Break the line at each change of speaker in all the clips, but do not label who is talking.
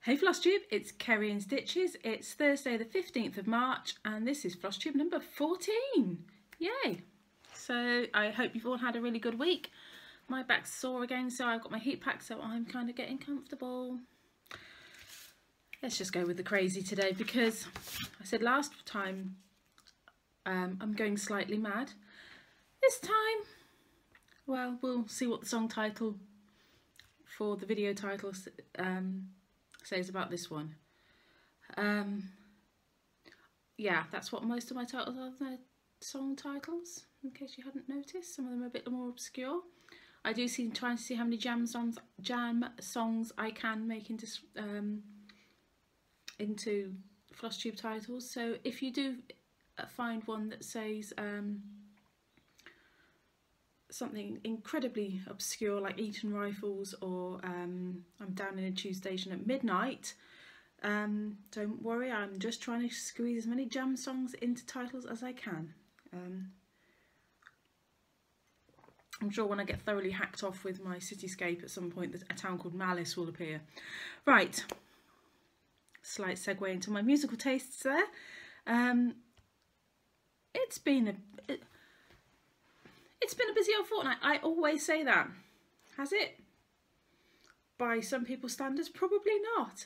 Hey Flosstube, it's Kerry in Stitches. It's Thursday the 15th of March and this is Flosstube number 14. Yay! So I hope you've all had a really good week. My back's sore again, so I've got my heat pack, so I'm kind of getting comfortable. Let's just go with the crazy today because I said last time I'm going slightly mad. This time, well, we'll see what the song title for the video title says about this one. Yeah, that's what most of my titles are, they're song titles, in case you hadn't noticed. Some of them are a bit more obscure. I do trying to see how many jam songs I can make into Flosstube titles. So if you do find one that says something incredibly obscure like Eton Rifles or I'm down in a tube station at midnight, don't worry, I'm just trying to squeeze as many jam songs into titles as I can. I'm sure when I get thoroughly hacked off with my cityscape at some point a town called Malice will appear. Right, slight segue into my musical tastes there. It's been a busy old fortnight. I always say that. Has it? By some people's standards, probably not.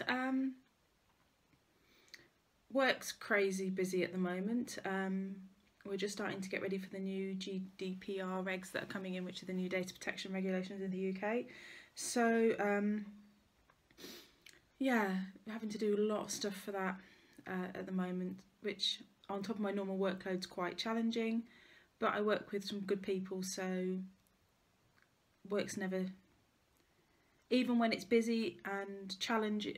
Work's crazy busy at the moment. We're just starting to get ready for the new GDPR regs that are coming in, which are the new data protection regulations in the UK. So, yeah, having to do a lot of stuff for that at the moment, which on top of my normal workload is quite challenging. But I work with some good people, so work's never, even when it's busy and challenging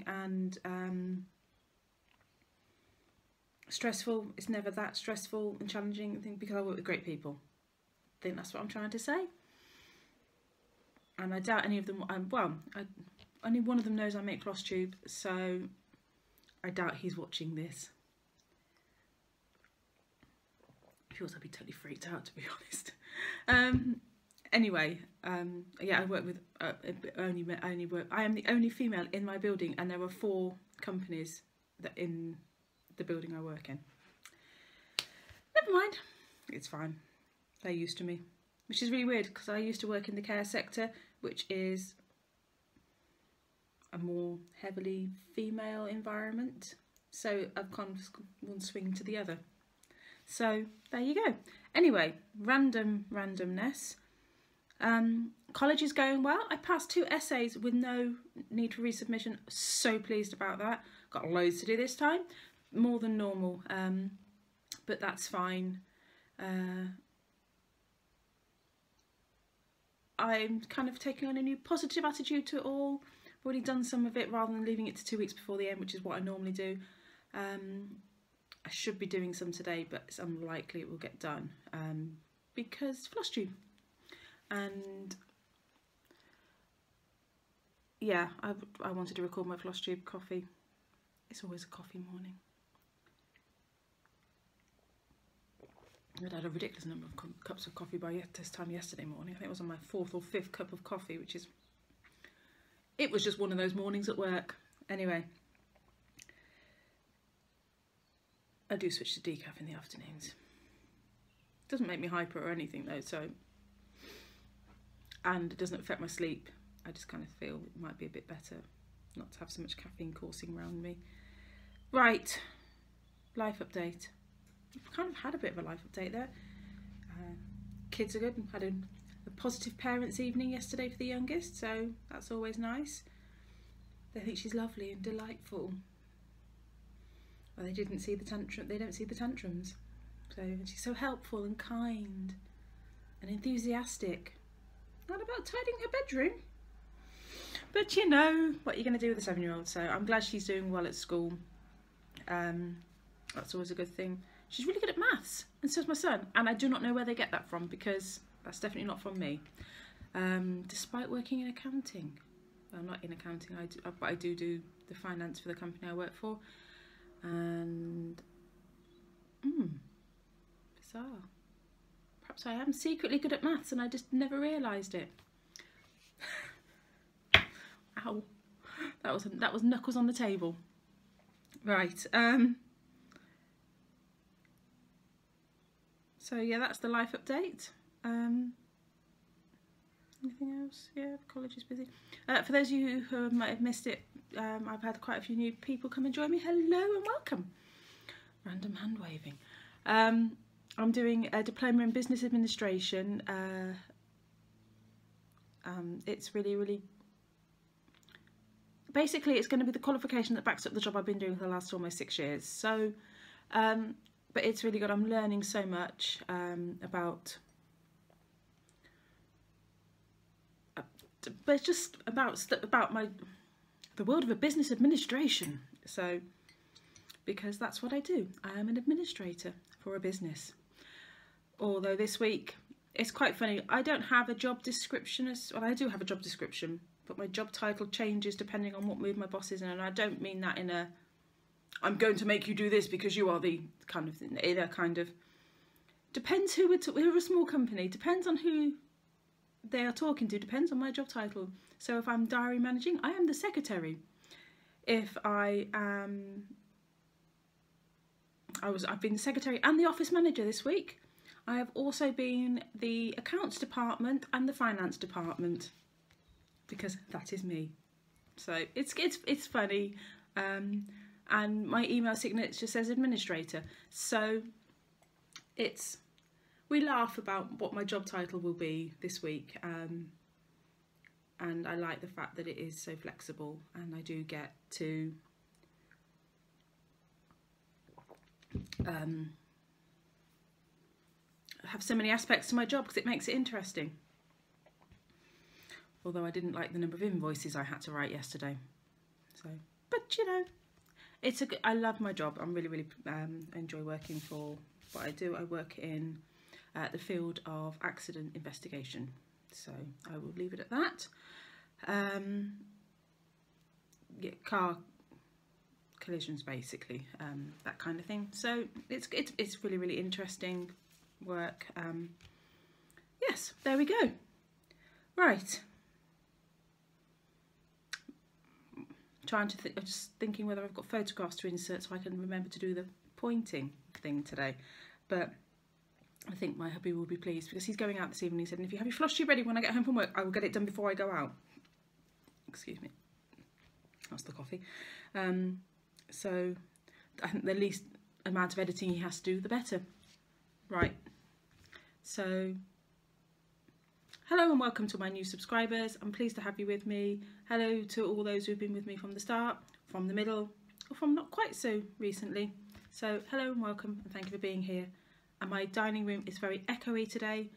and stressful, it's never that stressful and challenging thing because I work with great people. I think that's what I'm trying to say. And I doubt any of them, only one of them knows I make Flosstube, so I doubt he's watching this. I'd be totally freaked out, to be honest. Anyway, yeah, I work with I am the only female in my building, and there are 4 companies that in the building I work in. Never mind, it's fine. They're used to me, which is really weird because I used to work in the care sector, which is a more heavily female environment. So I've kind of one swing to the other. So there you go. Anyway, randomness. College is going well. I passed 2 essays with no need for resubmission. So pleased about that. Got loads to do this time, more than normal, but that's fine. I'm kind of taking on a new positive attitude to it all. I've already done some of it rather than leaving it to 2 weeks before the end, which is what I normally do. I should be doing some today, but it's unlikely it will get done because Flosstube. And yeah, I wanted to record my Flosstube coffee. It's always a coffee morning. I'd had a ridiculous number of cups of coffee by this time yesterday morning. I think it was on my 4th or 5th cup of coffee, which is, it was just one of those mornings at work. Anyway. I do switch to decaf in the afternoons. Doesn't make me hyper or anything though, so, and it doesn't affect my sleep. I just kind of feel it might be a bit better not to have so much caffeine coursing around me. Right, life update. I've kind of had a bit of a life update there. Kids are good. Had a positive parents' evening yesterday for the youngest, so that's always nice. They think she's lovely and delightful. Well, they didn't see the tantrum. They don't see the tantrums. So she's so helpful and kind and enthusiastic. Not about tidying her bedroom, but you know what you're going to do with a 7-year-old. So I'm glad she's doing well at school. That's always a good thing. She's really good at maths, and so is my son. And I do not know where they get that from because that's definitely not from me. Despite working in accounting, well, not in accounting. But I do the finance for the company I work for. And bizarre. Perhaps I am secretly good at maths and I just never realised it. Ow. That was knuckles on the table. Right. So yeah, that's the life update. Anything else? Yeah, college is busy. For those of you who might have missed it, I've had quite a few new people come and join me. Hello and welcome. Random hand waving. I'm doing a diploma in business administration. It's really basically it's going to be the qualification that backs up the job I've been doing for the last almost 6 years. So, but it's really good. I'm learning so much about. But it's just about the world of a business administration. So, because that's what I do. I am an administrator for a business. Although this week, it's quite funny. I don't have a job description. Well, I do have a job description, but my job title changes depending on what mood my boss is in. And I don't mean that in a, I'm going to make you do this because you are the kind of thing. Either kind of, depends who we're a small company. Depends on who they are talking to, depends on my job title. So if I'm diary managing, I am the secretary. If I am, I've been the secretary and the office manager this week. I have also been the accounts department and the finance department, because that is me. So it's funny, and my email signature says administrator. So we laugh about what my job title will be this week, and I like the fact that it is so flexible, and I do get to have so many aspects to my job because it makes it interesting. Although I didn't like the number of invoices I had to write yesterday. So, but you know, I love my job. I'm really enjoy working for what I do. I work in the field of accident investigation, so I will leave it at that. Yeah, car collisions basically, that kind of thing. So it's really interesting work. Yes, there we go. Right. Just thinking whether I've got photographs to insert so I can remember to do the pointing thing today, but I think my hubby will be pleased because he's going out this evening. He said, and if you have your Flosstube ready when I get home from work, I will get it done before I go out. Excuse me. That's the coffee. So I think the least amount of editing he has to do, the better. Right. So hello and welcome to my new subscribers. I'm pleased to have you with me. Hello to all those who've been with me from the start, from the middle, or from not quite so recently. So hello and welcome, and thank you for being here. And my dining room is very echoey today.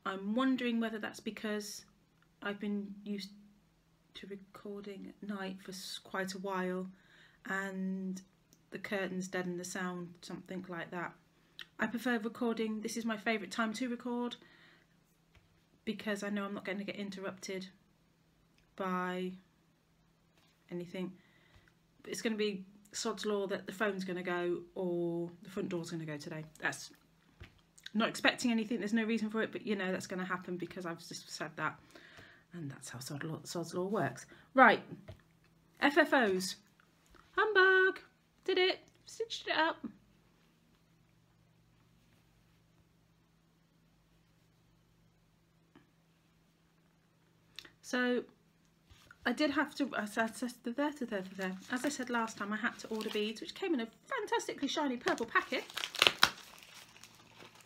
I'm wondering whether that's because I've been used to recording at night for quite a while and the curtains deaden the sound, something like that. I prefer recording. This is my favourite time to record because I know I'm not going to get interrupted by anything. It's going to be sod's law that the phone's going to go or the front door's going to go today. That's not expecting anything, there's no reason for it, but you know that's going to happen because I've just said that, and that's how sod's law works. Right, FFOs. Humbug! Did it, stitched it up. So I did have to, as I said last time, I had to order beads, which came in a fantastically shiny purple packet.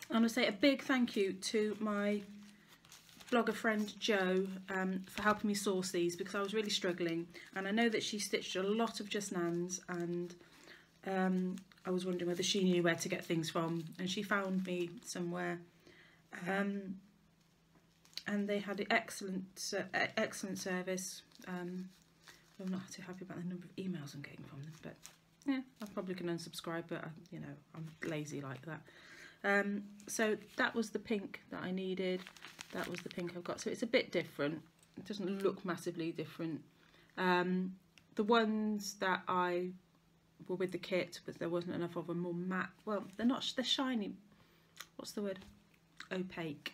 I want to say a big thank you to my blogger friend Jo for helping me source these because I was really struggling, and I know that she stitched a lot of Just Nans, and I was wondering whether she knew where to get things from, and she found me somewhere. And they had excellent service. I'm not too happy about the number of emails I'm getting from them, but yeah, I probably can unsubscribe, but you know, I'm lazy like that. So that was the pink that I needed. That was the pink I've got. So it's a bit different. It doesn't look massively different. The ones that I were with the kit, but there wasn't enough of them, more matte. Well, they're shiny. What's the word? Opaque.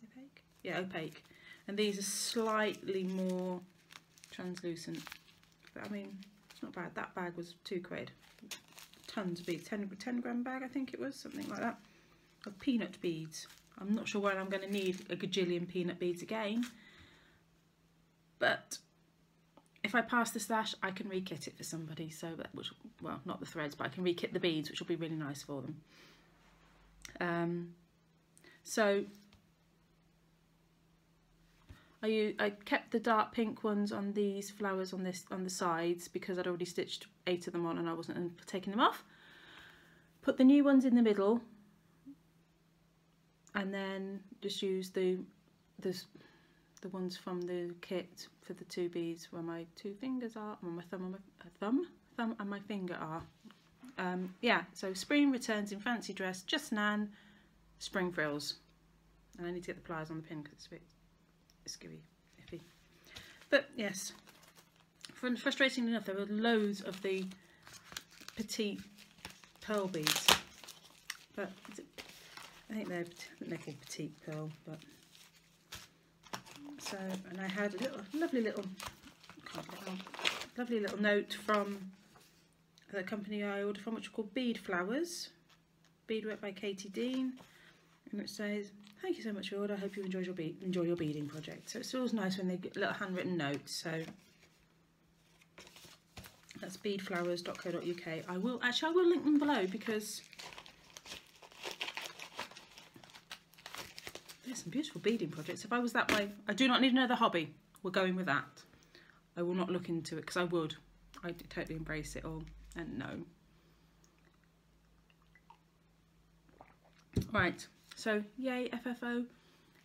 Opaque? Yeah, opaque. And these are slightly more translucent. But I mean, it's not bad. That bag was £2. Tons of beads, 10 gram bag I think it was, something like that, of peanut beads. I'm not sure when I'm going to need a gajillion peanut beads again, but if I pass the stash I can re-kit it for somebody, so that, which, well, not the threads, but I can re-kit the beads, which will be really nice for them. So I kept the dark pink ones on these flowers on the sides because I'd already stitched 8 of them on and I wasn't taking them off. Put the new ones in the middle, and then just use the ones from the kit for the 2 beads where my 2 fingers are, or my thumb and my finger are. Yeah, so spring returns in fancy dress, just Nan, spring frills. And I need to get the pliers on the pin because it's a bit skewy, iffy. But yes, frustratingly enough, there were loads of the petite pearl beads. But I think they're called petite pearl. But so, and I had a lovely little note from the company I ordered from, which are called Bead Flowers, beadwork by Katie Dean, and it says, "Thank you so much for your order. I hope you enjoy your beading project." So it's always nice when they get little handwritten notes. So that's beadflowers.co.uk. I will link them below because there's some beautiful beading projects. If I was that way, I do not need another hobby. We're going with that. I will not look into it because I would. I totally embrace it all. And no. Right. So yay FFO,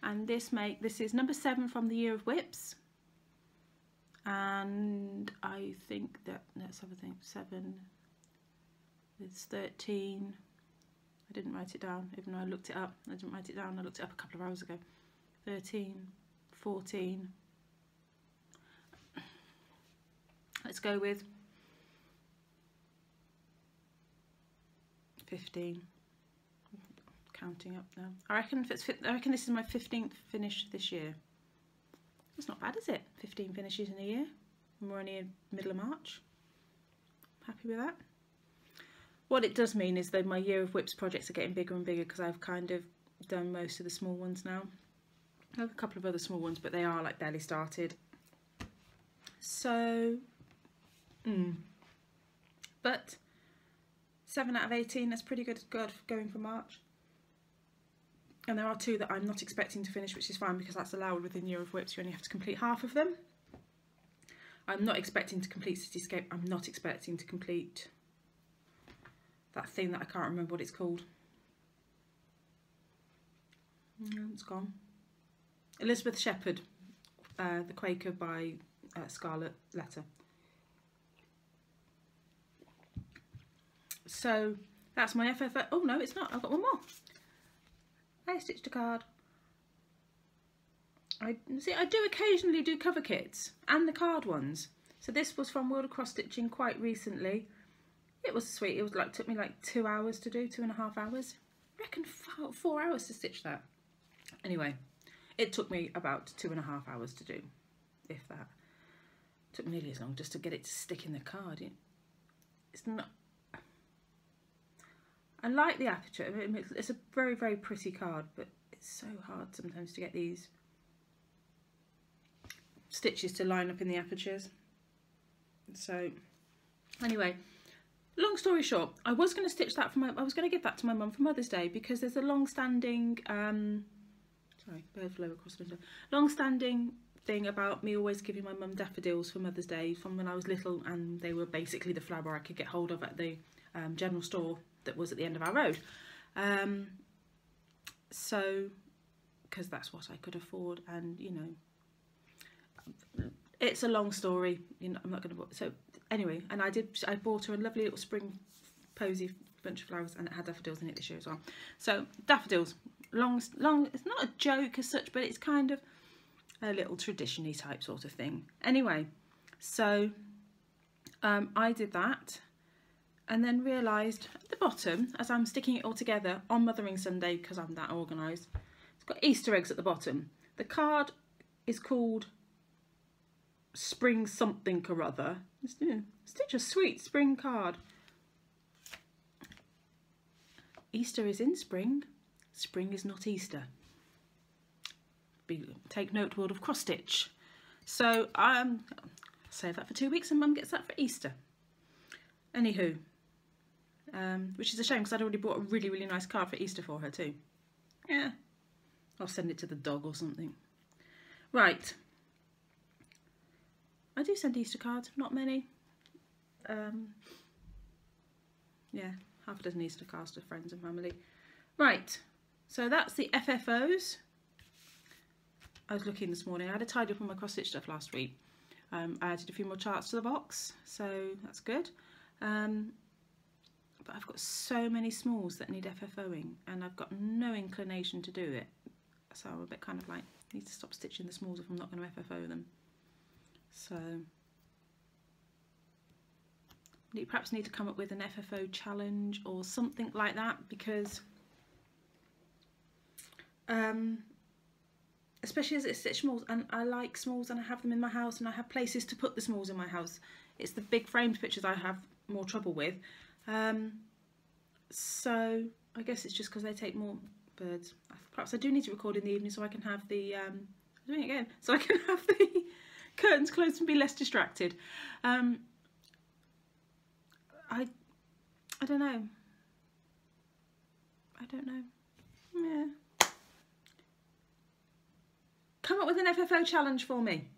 and this is number 7 from the Year of Whips, and I think that, let's have a think, 7 is 13. I didn't write it down, even though I looked it up. I didn't write it down, I looked it up a couple of hours ago. 13, 14. Let's go with 15. Counting up now. I reckon this is my 15th finish this year. That's not bad, is it? 15 finishes in a year, and we're only in the middle of March. Happy with that. What it does mean is that my Year of Whips projects are getting bigger and bigger because I've kind of done most of the small ones now. I have a couple of other small ones, but they are like barely started. So, but 7 out of 18, that's pretty good going for March. And there are 2 that I'm not expecting to finish, which is fine because that's allowed within Year of Whips. You only have to complete half of them. I'm not expecting to complete Cityscape. I'm not expecting to complete that thing that I can't remember what it's called. It's gone. Elizabeth Shepherd, The Quaker by Scarlet Letter. So that's my FFO. Oh no, it's not. I've got one more. I stitched a card. I do occasionally do cover kits and the card ones. So this was from World of Cross Stitching quite recently. It was sweet. It was like, took me like 2 hours to do, 2.5 hours. I reckon 4 hours to stitch that. Anyway, it took me about 2.5 hours to do, if that. It took me nearly as long just to get it to stick in the card. It's not. I like the aperture. I mean, it's a very, very pretty card, but it's so hard sometimes to get these stitches to line up in the apertures. So, anyway, long story short, I was going to stitch that I was going to give that to my mum for Mother's Day because there's a long-standing, sorry, bird flew across the window. Long-standing thing about me always giving my mum daffodils for Mother's Day from when I was little, and they were basically the flower I could get hold of at the general store that was at the end of our road. So, because that's what I could afford, and you know, it's a long story. You know, I'm not going to. So anyway, and I bought her a lovely little spring posy bunch of flowers, and it had daffodils in it this year as well. So daffodils, long. It's not a joke as such, but it's kind of a little tradition-y type sort of thing. Anyway, so I did that. And then realised at the bottom, as I'm sticking it all together on Mothering Sunday, because I'm that organised, it's got Easter eggs at the bottom. The card is called spring something or other. Stitch a sweet spring card. Easter is in spring. Spring is not Easter. Take note, world of cross stitch. So save that for 2 weeks and Mum gets that for Easter. Anywho, which is a shame because I'd already bought a really, really nice card for Easter for her too. Yeah, I'll send it to the dog or something. Right. I do send Easter cards, not many. Yeah, half a dozen Easter cards to friends and family. Right, so that's the FFOs. I was looking this morning. I had a tidy up on my cross stitch stuff last week. I added a few more charts to the box, so that's good. But I've got so many smalls that need FFOing, and I've got no inclination to do it. So I'm a bit kind of like, need to stop stitching the smalls if I'm not going to FFO them. So perhaps need to come up with an FFO challenge or something like that, because especially as it's stitch smalls, and I like smalls and I have them in my house and I have places to put the smalls in my house. It's the big framed pictures I have more trouble with. So I guess it's just because they take more birds. Perhaps I do need to record in the evening so I can have the doing it again, so I can have the curtains closed and be less distracted. I don't know. Yeah. Come up with an FFO challenge for me.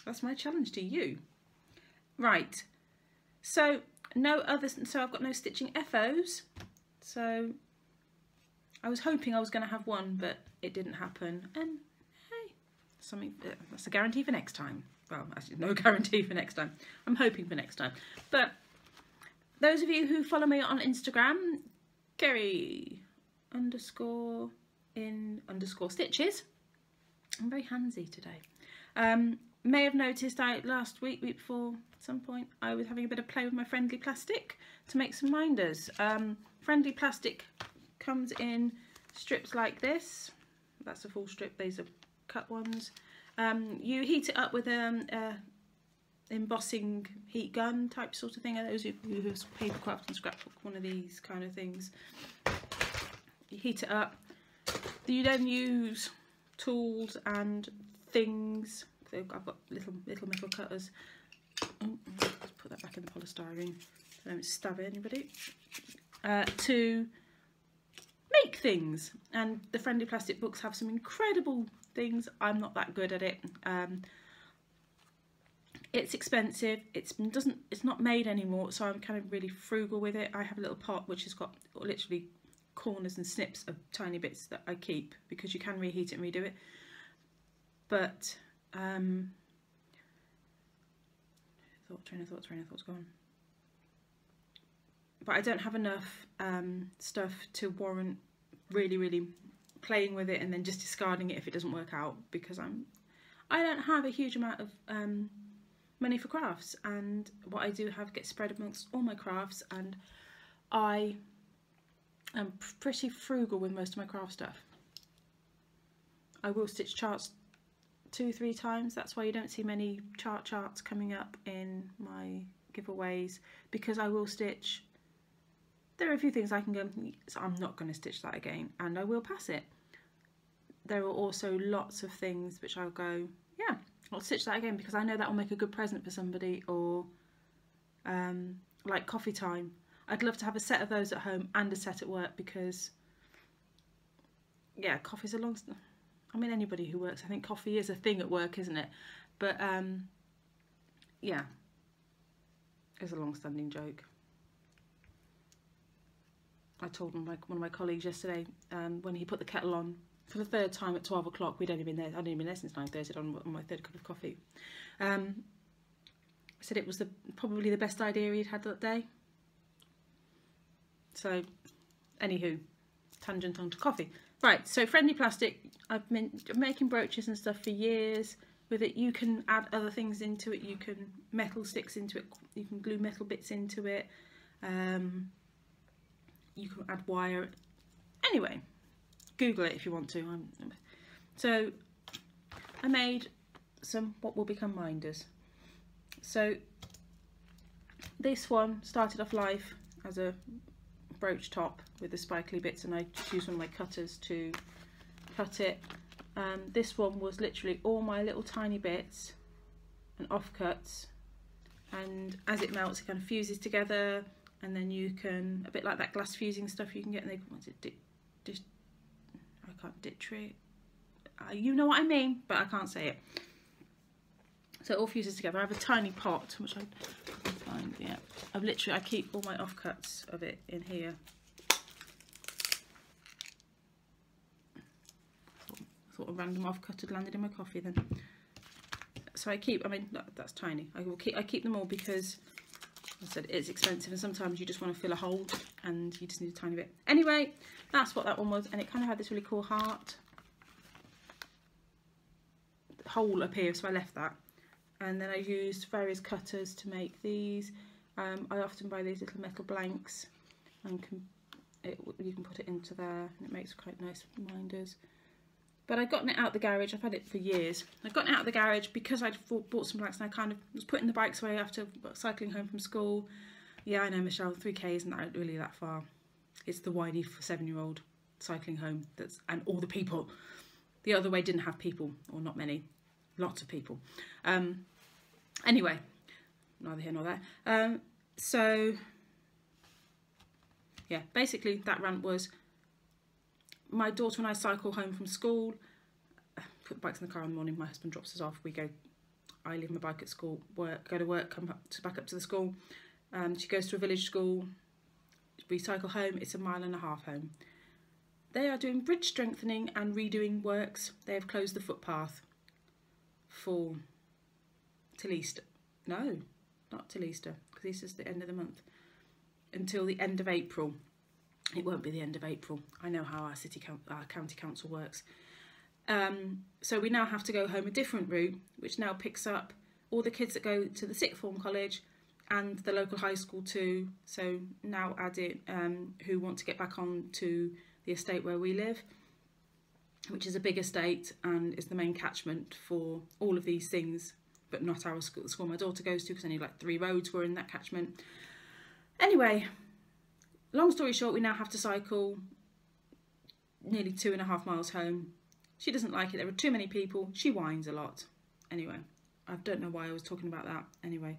That's my challenge to you. Right. So I've got no stitching FOs. So I was hoping I was going to have one, but it didn't happen. And hey, that's a guarantee for next time. Well, actually, no guarantee for next time. I'm hoping for next time. But those of you who follow me on Instagram, Kerry_in_stitches. I'm very handsy today. May have noticed last week before, at some point, I was having a bit of play with my friendly plastic to make some minders. Friendly plastic comes in strips like this. That's a full strip. These are cut ones. You heat it up with embossing heat gun type sort of thing. Those who papercraft and scrapbook, one of these kind of things. You heat it up. You then use tools and things. So I've got little metal cutters. Let's put that back in the polystyrene so I don't stab anybody. To make things, and the friendly plastic books have some incredible things. I'm not that good at it. It's expensive. It's not made anymore, so I'm kind of really frugal with it. I have a little pot which has got literally corners and snips of tiny bits that I keep because you can reheat it and redo it. But train of thought's gone. But I don't have enough stuff to warrant really playing with it and then just discarding it if it doesn't work out, because I don't have a huge amount of money for crafts, and what I do have gets spread amongst all my crafts, and I am pretty frugal with most of my craft stuff. I will stitch charts 2-3 times. That's why you don't see many charts coming up in my giveaways, because I will stitch. There are a few things I can go, so I'm not going to stitch that again, and I will pass it. There are also lots of things which I'll go, yeah, I'll stitch that again because I know that will make a good present for somebody, or like coffee time. I'd love to have a set of those at home and a set at work, because yeah, coffee's a long, I mean, anybody who works, I think coffee is a thing at work, isn't it? But yeah, it's a long-standing joke. I told one of my colleagues yesterday, when he put the kettle on for the 3rd time at 12 o'clock, I'd only been there since 9:30 on my 3rd cup of coffee. I said it was probably the best idea he'd had that day. So, anywho, tangent onto coffee. Right, so friendly plastic, I've been making brooches and stuff for years with it. You can add other things into it, you can metal sticks into it, you can glue metal bits into it, you can add wire. Anyway, Google it if you want to. So I made some what will become minders. So this one started off life as a brooch top with the spikely bits, and I just used one of my cutters to cut it. This one was literally all my little tiny bits and offcuts, and as it melts it kind of fuses together, and then you can, a bit like that glass fusing stuff you can get in the, what's it, I can't, ditri, you know what I mean, but I can't say it. So it all fuses together. I have a tiny pot, which I can find, yeah. I keep all my offcuts of it in here. I thought a random offcut had landed in my coffee then. So I keep, I mean, that's tiny. I keep them all because, as I said, it's expensive, and sometimes you just want to fill a hole and you just need a tiny bit. Anyway, that's what that one was, and it kind of had this really cool heart hole up here, so I left that. And then I used various cutters to make these. I often buy these little metal blanks, and you can put it into there, and it makes quite nice minders. But I'd gotten it out the garage. I've had it for years. I'd gotten it out the garage because I'd bought some blanks, and I kind of was putting the bikes away after cycling home from school. Yeah, I know, Michelle, 3K isn't really that far. It's the whiny for 7-year-old cycling home. And all the people. The other way didn't have people, or not many. Lots of people. Anyway, neither here nor there. So yeah, basically that rant was, my daughter and I cycle home from school, put the bikes in the car in the morning, my husband drops us off, I leave my bike at school, go to work, come back up to the school. She goes to a village school, we cycle home, it's 1.5 miles home. They are doing bridge strengthening and redoing works. They have closed the footpath till Easter. No, not till Easter, because Easter's the end of the month. Until the end of April. It won't be the end of April. I know how our county council works. So we now have to go home a different route, which now picks up all the kids that go to the sixth form college and the local high school too. So now add it who want to get back on to the estate where we live, which is a big estate and is the main catchment for all of these things, but not our school, the school my daughter goes to, because only like 3 roads were in that catchment. Anyway, long story short, we now have to cycle nearly 2.5 miles home. She doesn't like it, there are too many people, she whines a lot. Anyway, I don't know why I was talking about that. Anyway,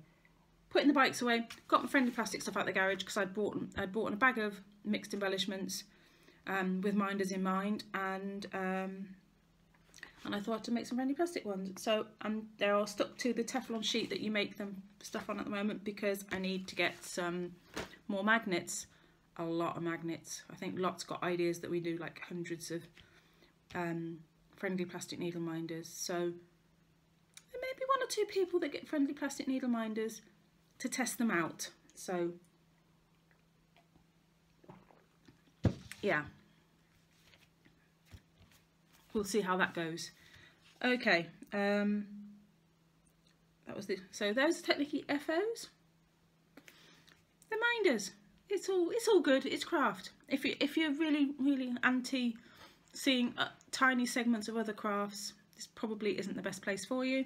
putting the bikes away, got my friendly plastic stuff out the garage because I'd bought a bag of mixed embellishments with minders in mind, and I thought to make some friendly plastic ones. So they're all stuck to the Teflon sheet that you make them stuff on at the moment, because I need to get some more magnets, a lot of magnets. I think Lot's got ideas that we do like hundreds of friendly plastic needle minders. So there may be 1 or 2 people that get friendly plastic needle minders to test them out. So yeah, we'll see how that goes. Okay, that was so those are technically FOs. The minders, it's all good. It's craft. If you're really anti seeing tiny segments of other crafts, this probably isn't the best place for you.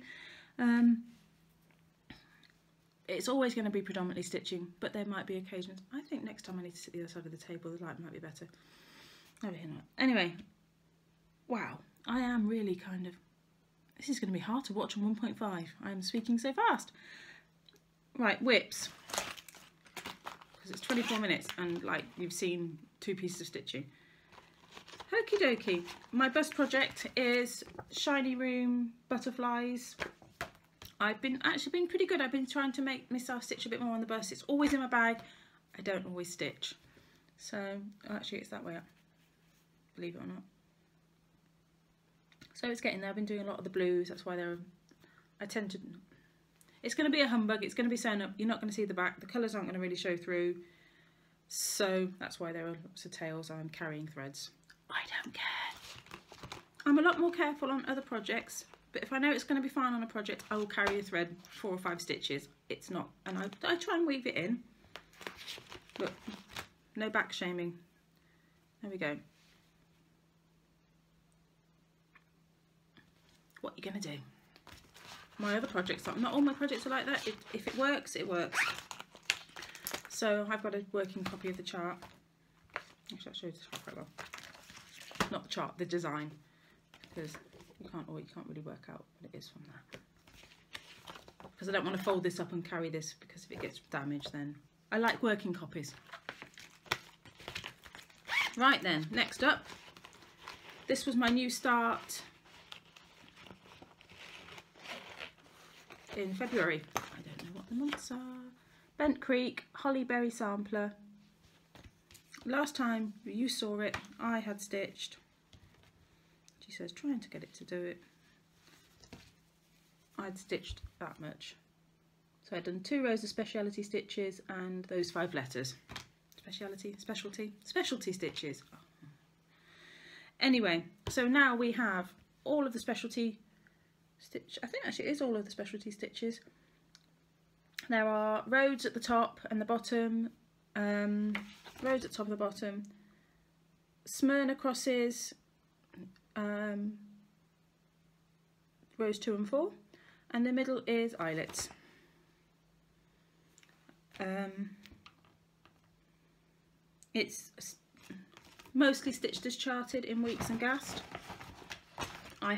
It's always going to be predominantly stitching, but there might be occasions. I think next time I need to sit the other side of the table, the light might be better. Over here now. Anyway, wow, I am really kind of, this is going to be hard to watch on 1.5. I am speaking so fast. Right, whips. Because it's 24 minutes and like you've seen 2 pieces of stitching. Okie dokie. My bust project is Shiny Room butterflies. I've actually been pretty good. I've been trying to make myself stitch a bit more on the bust. It's always in my bag. I don't always stitch. So actually it's that way up, believe it or not. So it's getting there. I've been doing a lot of the blues. That's why it's going to be a humbug. It's going to be sewn up. You're not going to see the back. The colours aren't going to really show through. So that's why there are lots of tails. I'm carrying threads. I don't care. I'm a lot more careful on other projects, but if I know it's going to be fine on a project, I will carry a thread 4 or 5 stitches. It's not, and I try and weave it in. Look, no back shaming. There we go. What are you going to do? my other projects are. Not all my projects are like that. If it works, it works. So I've got a working copy of the chart. Actually, I'll show you the chart quite well. Not the chart, the design, because you can't really work out what it is from that. Because I don't want to fold this up and carry this, because if it gets damaged, then I like working copies. Right then, next up, this was my new start in February. I don't know what the months are. Bent Creek Hollyberry Sampler. Last time you saw it, I had stitched. She says, trying to get it to do it. I'd stitched that much. So I'd done 2 rows of speciality stitches and those 5 letters. Specialty stitches. Oh. Anyway, so now we have all of the specialty stitch. I think actually it is all of the specialty stitches. There are rows at the top and the bottom, rows at the top and the bottom, Smyrna crosses, rows 2 and 4, and the middle is eyelets. It's mostly stitched as charted in Weeks and Gast. I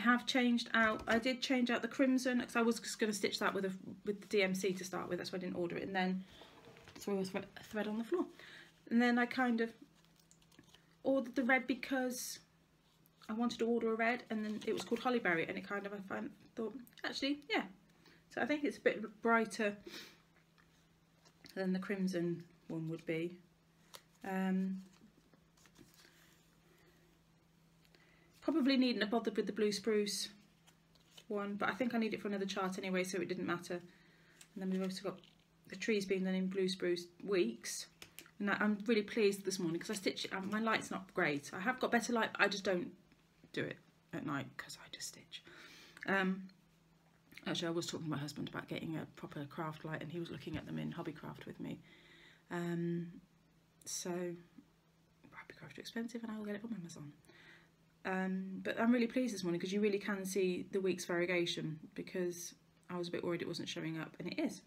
did change out the crimson because I was just going to stitch that with the DMC to start with. That's why I didn't order it, and then threw a thread on the floor. And then I kind of ordered the red because I wanted to order a red, and then it was called Hollyberry, and it kind of thought actually yeah. So I think it's a bit brighter than the crimson one would be. Probably needn't have bothered with the blue spruce one, but I think I need it for another chart anyway, so it didn't matter. And then we've also got the trees being done in blue spruce Weeks, and I'm really pleased this morning because I stitched it. My light's not great. I have got better light, but I just don't do it at night because I just stitch. Actually, I was talking to my husband about getting a proper craft light, and he was looking at them in Hobbycraft with me. So Hobbycraft are expensive, and I will get it from Amazon. But I'm really pleased this morning because you really can see the Weeks variegation, because I was a bit worried it wasn't showing up, and it is.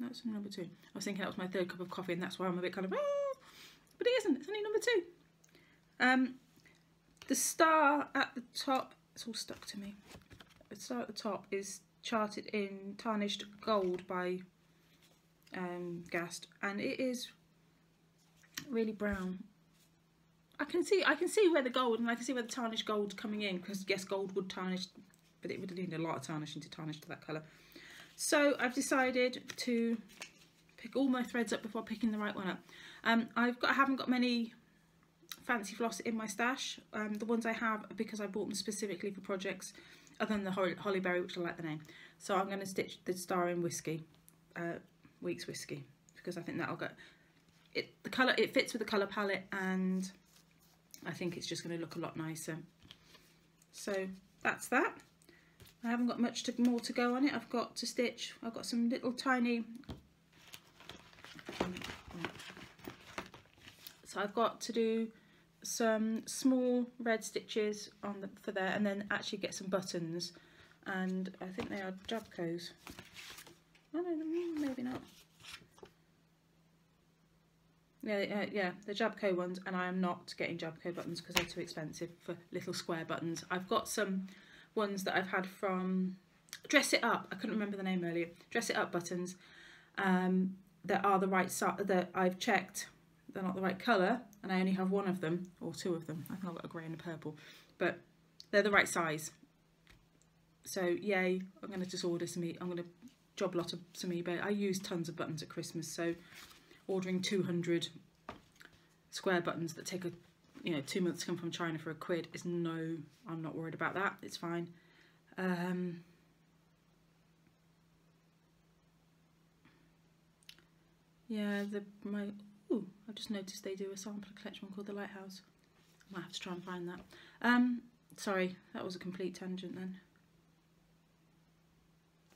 No, it's number 2. I was thinking that was my 3rd cup of coffee, and that's why I'm a bit kind of, oh, but it isn't. It's only number 2. The star at the top, it's all stuck to me. The star at the top is charted in tarnished gold by Gast, and it is really brown. I can see where the gold, and I can see where the tarnished gold coming in, because yes, gold would tarnish, but it would need a lot of tarnishing to tarnish to that colour. So I've decided to pick all my threads up before picking the right one up. I haven't got many fancy floss in my stash. The ones I have are because I bought them specifically for projects, other than the Hollyberry, which I like the name. So I'm going to stitch the star in Whiskey, Weeks Whiskey, because I think that'll go. The colour, it fits with the colour palette, and I think it's just going to look a lot nicer. So that's that. I haven't got much more to go on it. I've got to stitch. I've got some little tiny. So I've got to do some small red stitches on for there, and then actually get some buttons, and I think they are Jabcos. Oh no, maybe not. Yeah, the Jabco ones, and I am not getting Jabco buttons because they're too expensive for little square buttons. I've got some ones that I've had from Dress It Up. I couldn't remember the name earlier. Dress It Up buttons that are the right size, that I've checked. They're not the right colour, and I only have 1 of them, or 2 of them. I think I've got a grey and a purple, but they're the right size. So yay, I'm going to just order some, I'm going to job lot of some eBay. I use tons of buttons at Christmas, so ordering 200 square buttons that take 2 months to come from China for £1 is no, I'm not worried about that, it's fine. Yeah, I've just noticed they do a sampler collection called The Lighthouse. I might have to try and find that. Sorry, that was a complete tangent then.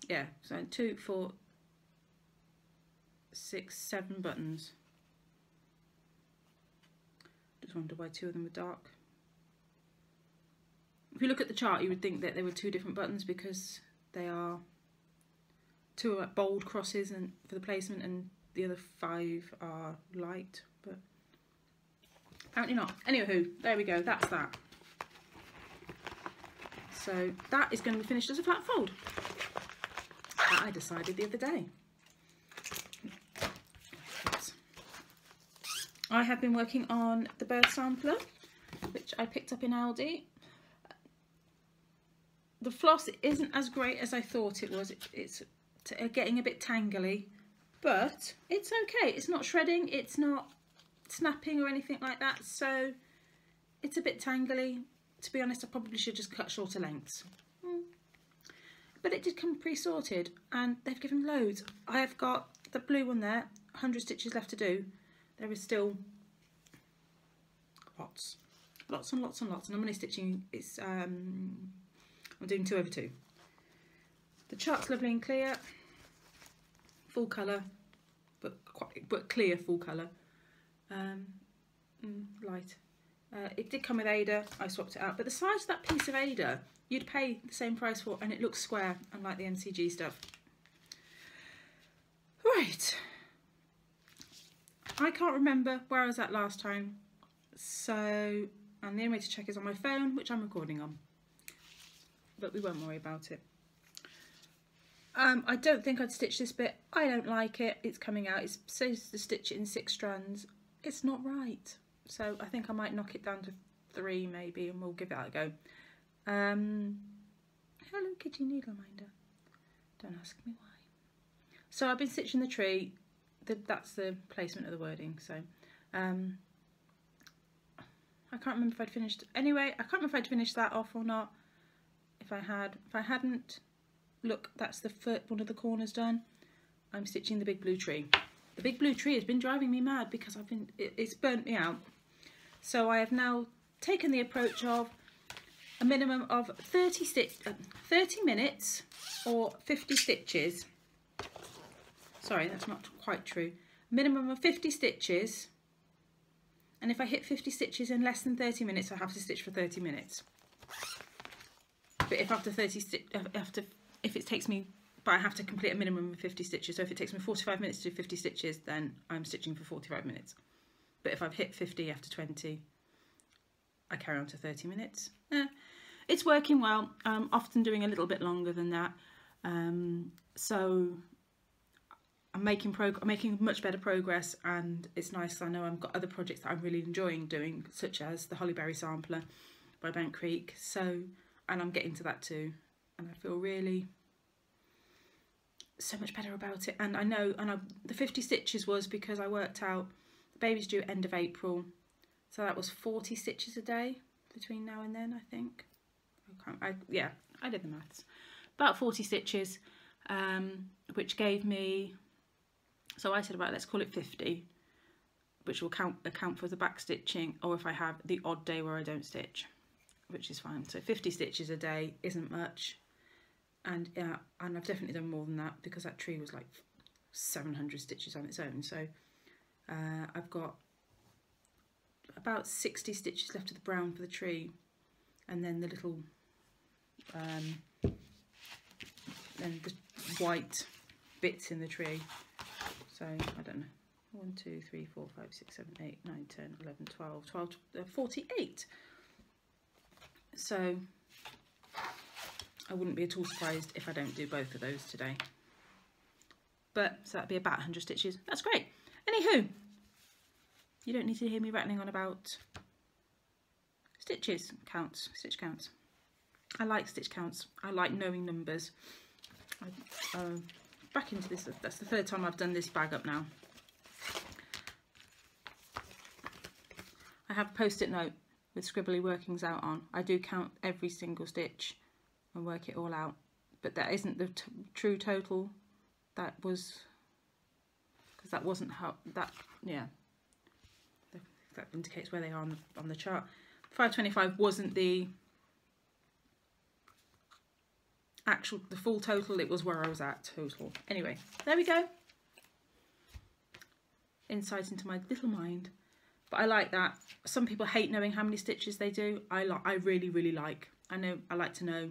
Yeah, so 2, 4, 6, 7 buttons. Just wonder why 2 of them were dark. if you look at the chart, you would think that there were 2 different buttons because they are 2 bold crosses and for the placement, and the other 5 are light, but apparently not. Anywho, there we go, that's that. So that is going to be finished as a flat fold. That I decided the other day. Oops. I have been working on the birth sampler, which I picked up in Aldi. The floss isn't as great as I thought it was. It's getting a bit tangly, but it's okay. It's not shredding, it's not snapping or anything like that, so it's a bit tangly. To be honest, I probably should just cut shorter lengths. But it did come pre-sorted, and they've given loads. I have got the blue one there, 100 stitches left to do. There is still lots and lots and lots, and I'm only stitching, I'm doing 2 over 2. The chart's lovely and clear, full colour, but clear full colour, light. It did come with Ada, I swapped it out, but the size of that piece of Ada, you'd pay the same price for, and it looks square, unlike the MCG stuff. Right, I can't remember where I was at last time, so, and the only way to check is on my phone, which I'm recording on, but we won't worry about it. I don't think I'd stitch this bit. I don't like it. It's coming out. It says to stitch it in 6 strands. It's not right. So I think I might knock it down to 3 maybe, and we'll give that a go. Hello Kitty Needleminder. Don't ask me why. So I've been stitching the tree. That's the placement of the wording. So I can't remember if I'd finished. Anyway, I can't remember if I'd finished that off or not. If I hadn't, look, that's one of the corners done. I'm stitching the big blue tree. The big blue tree has been driving me mad because it's burnt me out. So I have now taken the approach of a minimum of 30 minutes or 50 stitches. Sorry, that's not quite true. Minimum of 50 stitches. And if I hit 50 stitches in less than 30 minutes, I have to stitch for 30 minutes. But if after 30 if it takes me, but I have to complete a minimum of 50 stitches. So if it takes me 45 minutes to do 50 stitches, then I'm stitching for 45 minutes. But if I've hit 50 after 20, I carry on to 30 minutes. It's working well. I'm often doing a little bit longer than that. So I'm making much better progress, and it's nice. I know I've got other projects that I'm really enjoying doing, such as the Hollyberry Sampler by Bank Creek. So, and I'm getting to that too. And I feel really so much better about it. And I know, the 50 stitches was because I worked out the baby's due end of April, so that was 40 stitches a day between now and then, I think. Yeah, I did the maths. About 40 stitches, which gave me, so I said, right, let's call it 50, which will account for the back stitching, or if I have the odd day where I don't stitch, which is fine. So 50 stitches a day isn't much. And I've definitely done more than that, because that tree was like 700 stitches on its own. So I've got about 60 stitches left of the brown for the tree, and then the little then the white bits in the tree. So I don't know, 1, 2, 3, 4, 5, 6, 7, 8, 9, 10, 11, 12, 48. So I wouldn't be at all surprised if I don't do both of those today. But, so that'd be about 100 stitches. That's great. Anywho, you don't need to hear me rattling on about stitch counts. I like stitch counts. I like knowing numbers. Back into this, that's the 3rd time I've done this bag up now. I have a post-it note with scribbly workings out on. I do count every single stitch and work it all out, but that isn't the true total. That was, because that wasn't how that, yeah, that indicates where they are on the chart. 525 wasn't the full total, it was where I was at total. Anyway, there we go. Insight into my little mind. But I like that. Some people hate knowing how many stitches they do. I really, really like I know I like to know.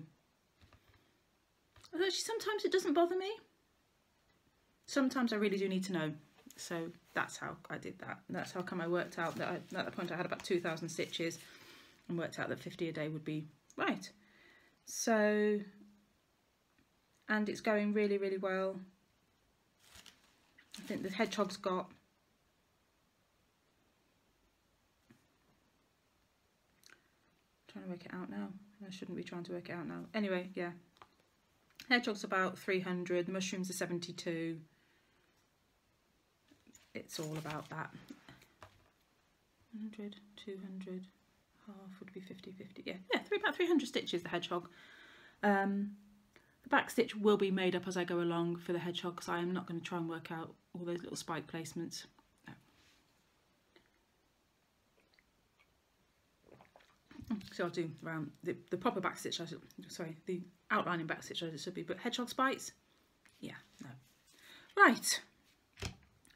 Actually, sometimes it doesn't bother me. Sometimes I really do need to know. So that's how I did that. That's how come I worked out that at that point I had about 2,000 stitches and worked out that 50 a day would be right. So, and it's going really, really well. I think the hedgehog's got, I'm trying to work it out now. I shouldn't be trying to work it out now. Anyway, yeah. Hedgehog's about 300, the mushrooms are 72. It's all about that. 100, 200, half would be 50, 50. Yeah, about 300 stitches, the hedgehog. The back stitch will be made up as I go along for the hedgehog, because I am not going to try and work out all those little spike placements. No. So I'll do around the proper back stitch, sorry, the outlining back stitch as it should be, but hedgehog spikes, yeah, no. Right,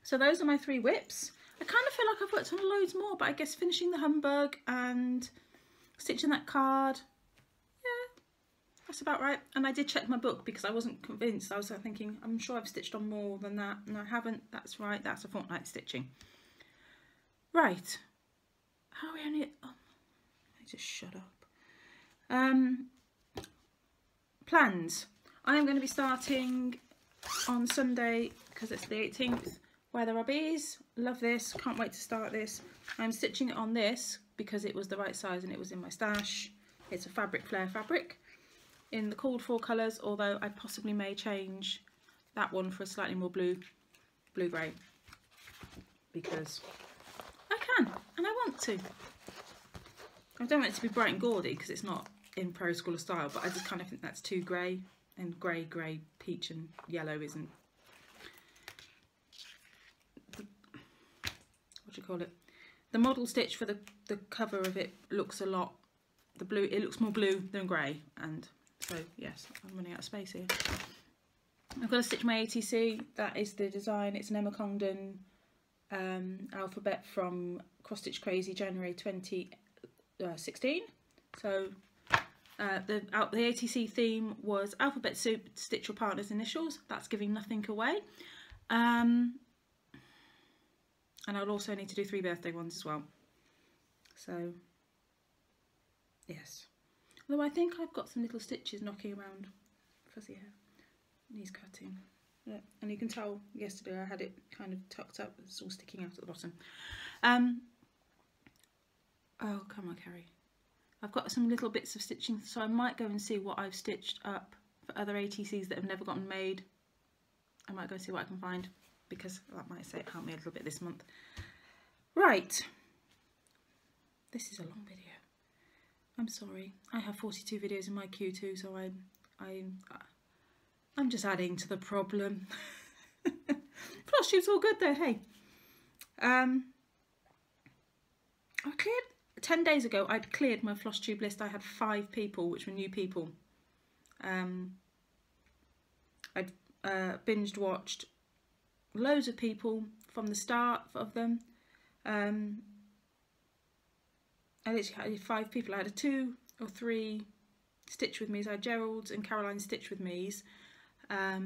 so those are my 3 whips. I kind of feel like I've worked on loads more, but I guess finishing the humbug and stitching that card, yeah, that's about right. And I did check my book because I wasn't convinced. I was thinking, I'm sure I've stitched on more than that, and I haven't. That's right, that's a fortnight stitching. Right, how are we only, oh, I just shut up. Plans. I am going to be starting on Sunday, because it's the 18th, Where There Are Bees. Love this, can't wait to start this. I'm stitching it on this because it was the right size and it was in my stash. It's a fabric flare fabric in the called for colours, although I possibly may change that one for a slightly more blue-grey, because I can and I want to. I don't want it to be bright and gaudy because it's not in Pro Schooler style, but I just kind of think that's too grey, and grey, peach and yellow isn't, what do you call it? The model stitch for the cover of it looks a lot, it looks more blue than grey, and so yes, I'm running out of space here. I've got to stitch my ATC, that is the design, it's an Emma Congdon alphabet from Cross Stitch Crazy January 2016. So the ATC theme was alphabet soup, stitch your partner's initials. That's giving nothing away. And I'll also need to do 3 birthday ones as well. So yes, although I think I've got some little stitches knocking around. Fuzzy hair needs cutting. Yeah. And you can tell yesterday I had it kind of tucked up, it's all sticking out at the bottom. Oh, come on, Carrie. I've got some little bits of stitching, so I might go and see what I've stitched up for other ATCs that have never gotten made. I might go and see what I can find, because that might help me a little bit this month. Right. This is a long video. I'm sorry. I have 42 videos in my queue too, so I'm just adding to the problem. Flosstube's all good though, hey. I cleared 10 days ago. I'd cleared my Flosstube list. I had 5 people, which were new people. I'd binged watched loads of people from the start of them. I literally had 5 people. I had 2 or 3 stitch with me's. I had Gerald's and Caroline's stitch with me's. I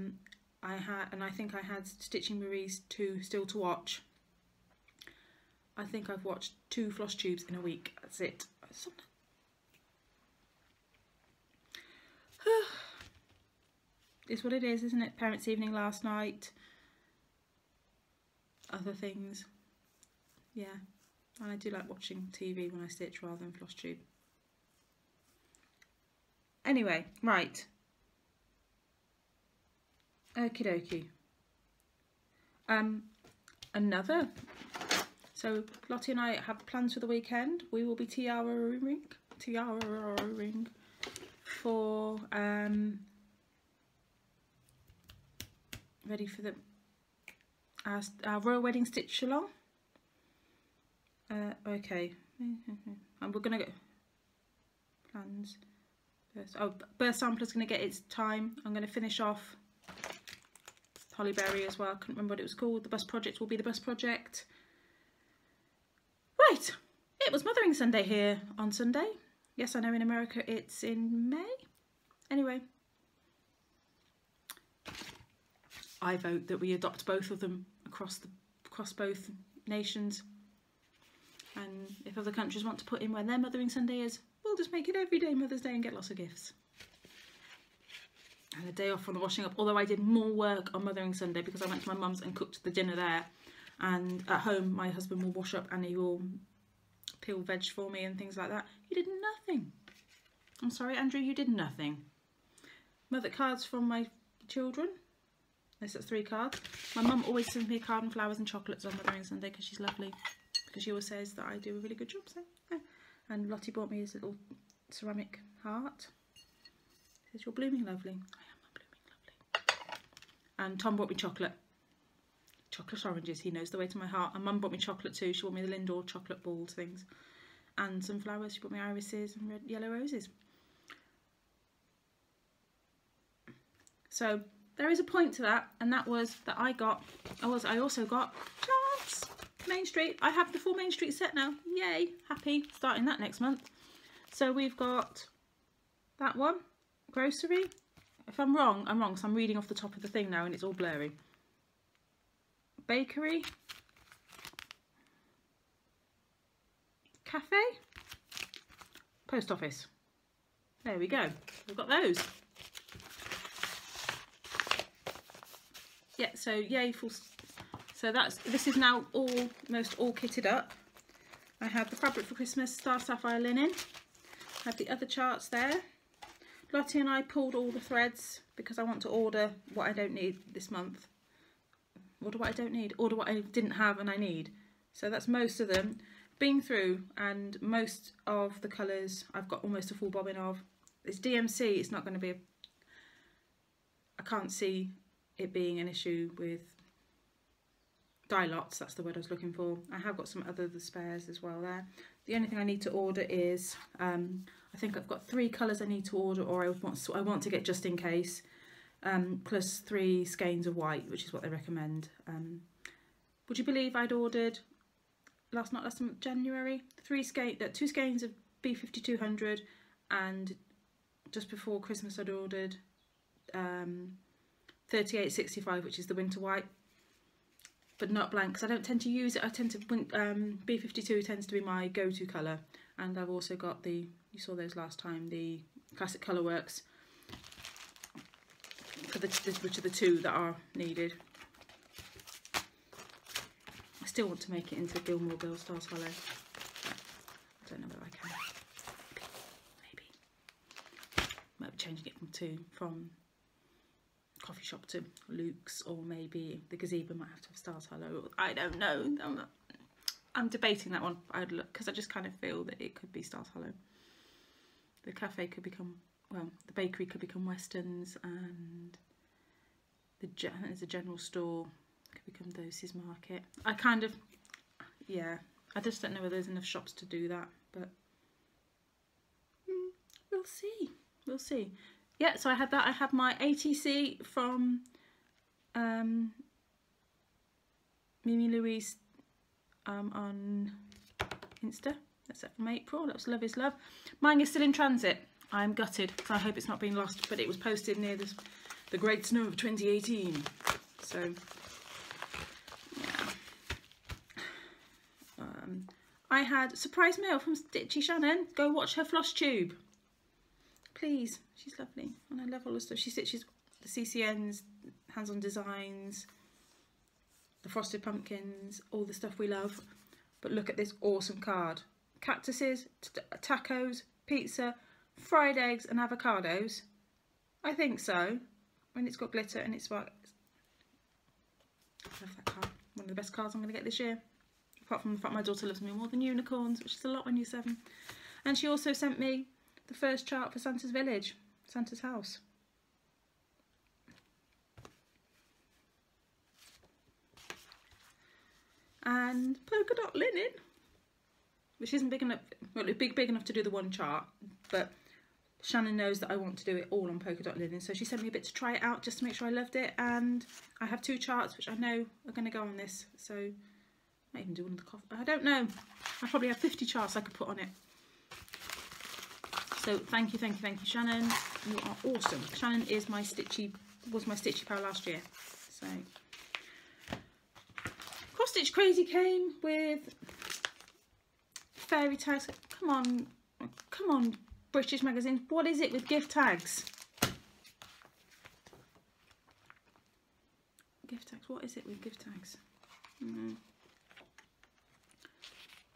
think I had Stitching Marie's 2 still to watch. I think I've watched 2 Flosstubes in a week. That's it. It's what it is, isn't it? Parents' evening last night. Other things. Yeah. And I do like watching TV when I stitch rather than Flosstube. Anyway, right. Okie dokie. So Lottie and I have plans for the weekend. We will be tiara-ring for ready for our royal wedding stitch along. Okay, and we're gonna go plans. Birth Sampler's gonna get its time. I'm gonna finish off Hollyberry as well. I couldn't remember what it was called. The bus project will be the bus project. Right, it was Mothering Sunday here on Sunday. Yes, I know in America it's in May. Anyway, I vote that we adopt both of them across both nations. And if other countries want to put in when their Mothering Sunday is, we'll just make it every day Mother's Day and get lots of gifts. And a day off from the washing up, although I did more work on Mothering Sunday because I went to my mum's and cooked the dinner there. And at home, my husband will wash up and he will peel veg for me and things like that. You did nothing. I'm sorry, Andrew, you did nothing. Mother cards from my children. That's 3 cards. My mum always sends me a card and flowers and chocolates on Mothering Sunday because she's lovely. Because she always says that I do a really good job. So, yeah. And Lottie bought me this little ceramic heart. Says, "You're blooming lovely." I am blooming lovely. And Tom bought me chocolate. Chocolate oranges. He knows the way to my heart. And Mum bought me chocolate too. She bought me the Lindor chocolate balls things. And some flowers. She bought me irises and yellow roses. So there is a point to that, and that was that I also got charts. Main Street. I have the full Main Street set now. Yay! Happy. Starting that next month. So we've got that one. Grocery. If I'm wrong, I'm wrong because I'm reading off the top of the thing now and it's all blurry. Bakery. Cafe. Post office. There we go. We've got those. Yeah, so yay, full. So this is now almost all kitted up. I have the Fabric for Christmas Star Sapphire linen. I have the other charts there. Lottie and I pulled all the threads because I want to order what I don't need this month. Order what I don't need. Order what I didn't have and I need. So that's most of them. Been through, and most of the colours I've got almost a full bobbin of. It's DMC. It's not going to be I can't see it being an issue with dye lots. That's the word I was looking for. I have got some other spares as well there. The only thing I need to order is I think I've got 3 colours I need to order, or I want to get just in case, plus 3 skeins of white, which is what they recommend. Would you believe I'd ordered last month, January, 2 skeins of B5200, and just before Christmas I'd ordered 3865, which is the winter white, but not blank because I don't tend to use it. I tend to B52 tends to be my go-to colour, and I've also got you saw those last time, the Classic Colourworks for which are the 2 that are needed. I still want to make it into Gilmore Girls Stars Hollow. I don't know whether I can. Maybe. Might be changing it from Coffee Shop to Luke's, or maybe the gazebo might have to have Stars Hollow. I don't know. I'm debating that one. I'd look because I just kind of feel that it could be Stars Hollow. The cafe could become, well, the bakery could become Weston's, and there's a general store could become Dose's Market. I kind of, yeah, I just don't know whether there's enough shops to do that, but we'll see. We'll see. Yeah, so I had that. I have my ATC from Mimi Louise on Insta. That's it from April. That was Love is Love. Mine is still in transit. I'm gutted, so I hope it's not been lost, but it was posted near the Great Snow of 2018. So, yeah. I had surprise mail from Stitchy Shannon. Go watch her Flosstube. Please, she's lovely, and I love all the stuff. She stitches the CCNs, hands-on designs, the frosted pumpkins, all the stuff we love. But look at this awesome card. Cactuses, tacos, pizza, fried eggs and avocados. I think so. When it's got glitter and it's white. I love that card. One of the best cards I'm going to get this year. Apart from the fact my daughter loves me more than unicorns, which is a lot when you're 7. And she also sent me the first chart for Santa's Village, Santa's house. And polka dot linen, which isn't big enough. Well, it's big enough to do the one chart, but Shannon knows that I want to do it all on polka dot linen, so she sent me a bit to try it out just to make sure I loved it. And I have 2 charts which I know are going to go on this, so I might even do one of the coffee. I don't know. I probably have 50 charts I could put on it. So thank you, Shannon. You are awesome. Shannon is my stitchy, was my stitchy pal last year. So Cross Stitch Crazy came with fairy tags. Come on, British magazines. What is it with gift tags? Gift tags. What is it with gift tags?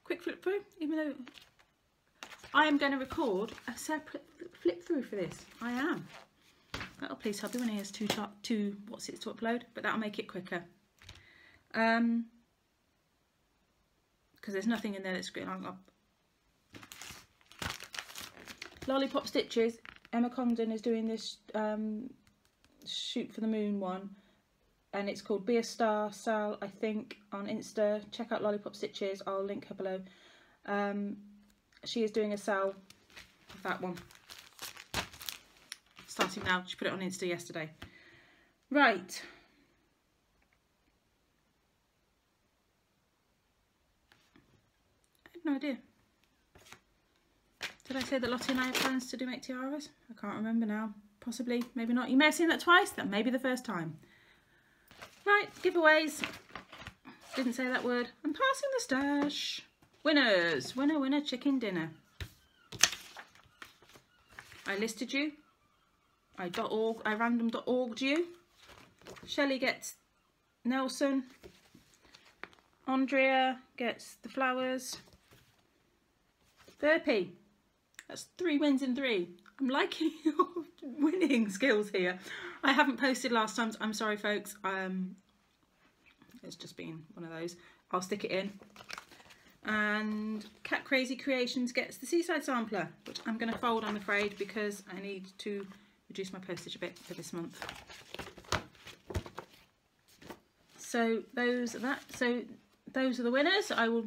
Quick flip through. Even though I am going to record a separate flip through for this. I am. That'll please hubby when he has two what's it to upload, but that'll make it quicker. Because there's nothing in there that's going on. Lollipop Stitches. Emma Condon is doing this Shoot for the Moon one, and it's called Be a Star Sal, I think, on Insta. Check out Lollipop Stitches. I'll link her below. She is doing a sale of that one. Starting now. She put it on Insta yesterday. Right. I have no idea. Did I say that Lottie and I have plans to make tiaras? I can't remember now. Possibly, maybe not. You may have seen that twice. That may be the first time. Right, giveaways. Didn't say that word. I'm passing the stash. Winners. Winner, chicken dinner. I listed you. I random.org'd you. Shelley gets Nelson. Andrea gets the flowers. Burpee. That's 3 wins in 3. I'm liking your winning skills here. I haven't posted last time. I'm sorry, folks. It's just been one of those. I'll stick it in. And Cat Crazy Creations gets the Seaside Sampler, which I'm going to fold, I'm afraid, because I need to reduce my postage a bit for this month. So those are that. So those are the winners. I will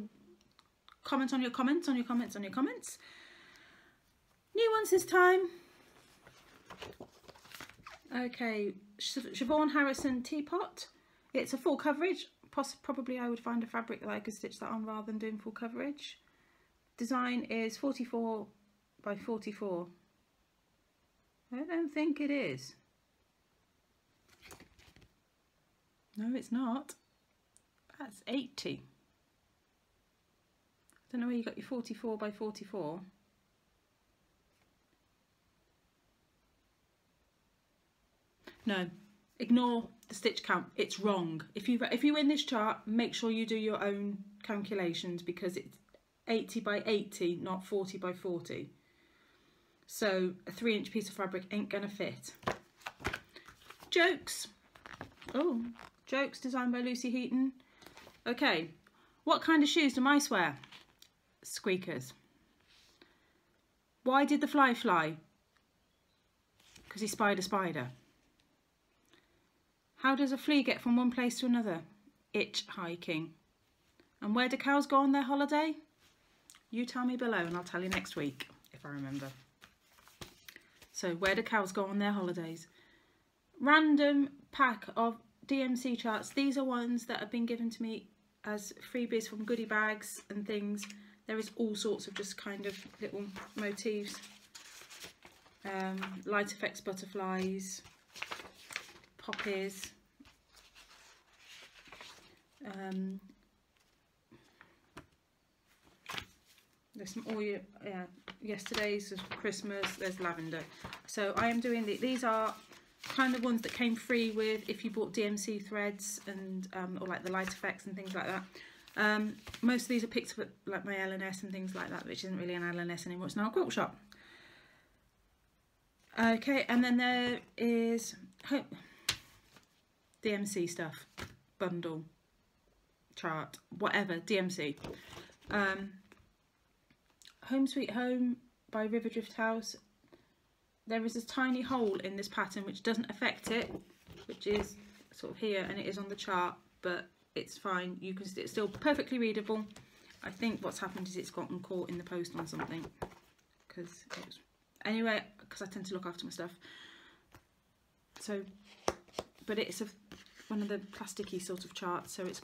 comment on your comments, on your comments. New ones this time. Okay, Siobhan Harrison Teapot. It's a full coverage. Probably I would find a fabric that I could stitch that on rather than doing full coverage. Design is 44 by 44. I don't think it is. No, it's not. That's 80. I don't know where you got your 44 by 44. No, ignore the stitch count. It's wrong. If you win this chart, make sure you do your own calculations, because it's 80 by 80, not 40 by 40. So a 3-inch piece of fabric ain't gonna fit. Jokes. Oh, Jokes designed by Lucy Heaton. Okay, what kind of shoes do mice wear? Squeakers. Why did the fly fly? Because he spied a spider. How does a flea get from one place to another? Itch hiking. And where do cows go on their holiday? You tell me below and I'll tell you next week, if I remember. So where do cows go on their holidays? Random pack of DMC charts. These are ones that have been given to me as freebies from goodie bags and things. There is all sorts of just kind of little motifs. Light effects butterflies. Poppies. There's some oil, yesterday's is Christmas, there's lavender. So I am doing these are kind of ones that came free with if you bought DMC threads and or like the light effects and things like that. Most of these are picked up at like my LNS and things like that, which isn't really an LNS anymore, it's now a quilt shop. Okay, and then there is DMC stuff, bundle, chart, whatever, DMC. Home Sweet Home by River Drift House. There is a tiny hole in this pattern which doesn't affect it, which is sort of here, and it is on the chart, but it's fine. You can, it's still perfectly readable. I think what's happened is it's gotten caught in the post on something, because it was, anyway, because I tend to look after my stuff. So, but it's one of the plasticky sort of charts, so it's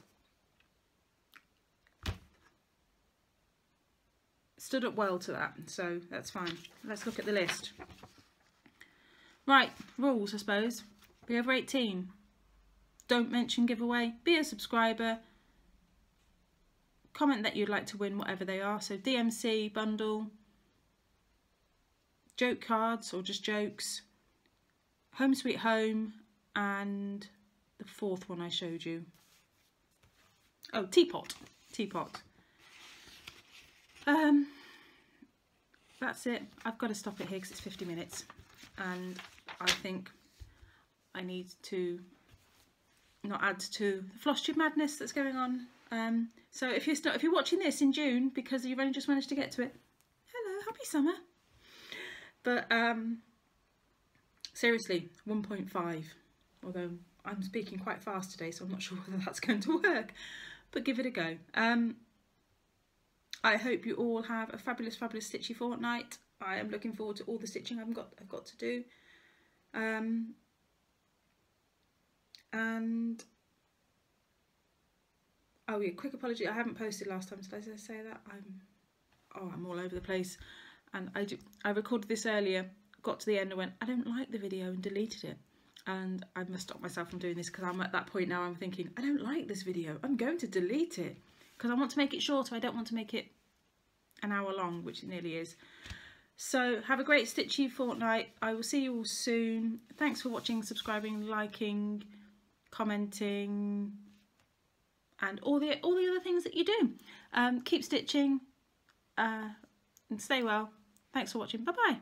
stood up well to that, so that's fine. Let's look at the list. Right, rules, I suppose. Be over 18. Don't mention giveaway. Be a subscriber. Comment that you'd like to win whatever they are. So DMC, bundle, joke cards or just jokes, Home Sweet Home, and the fourth one I showed you. Oh, teapot. Teapot. That's it. I've got to stop it here because it's 50 minutes. And I think I need to not add to the Flosstube madness that's going on. So if you're watching this in June because you've only just managed to get to it, hello, happy summer. But seriously, 1.5. Although I'm speaking quite fast today, so I'm not sure whether that's going to work. But give it a go. I hope you all have a fabulous, fabulous stitchy fortnight. I am looking forward to all the stitching I've got to do. And oh yeah, quick apology. I haven't posted last time. Did I say that? I'm all over the place. And I recorded this earlier. Got to the end and went, I don't like the video, and deleted it. And I must stop myself from doing this because I'm at that point now. I'm thinking, I don't like this video. I'm going to delete it because I want to make it shorter. I don't want to make it an hour long, which it nearly is. So have a great stitchy fortnight. I will see you all soon. Thanks for watching, subscribing, liking, commenting, and all the other things that you do. Keep stitching and stay well. Thanks for watching. Bye bye.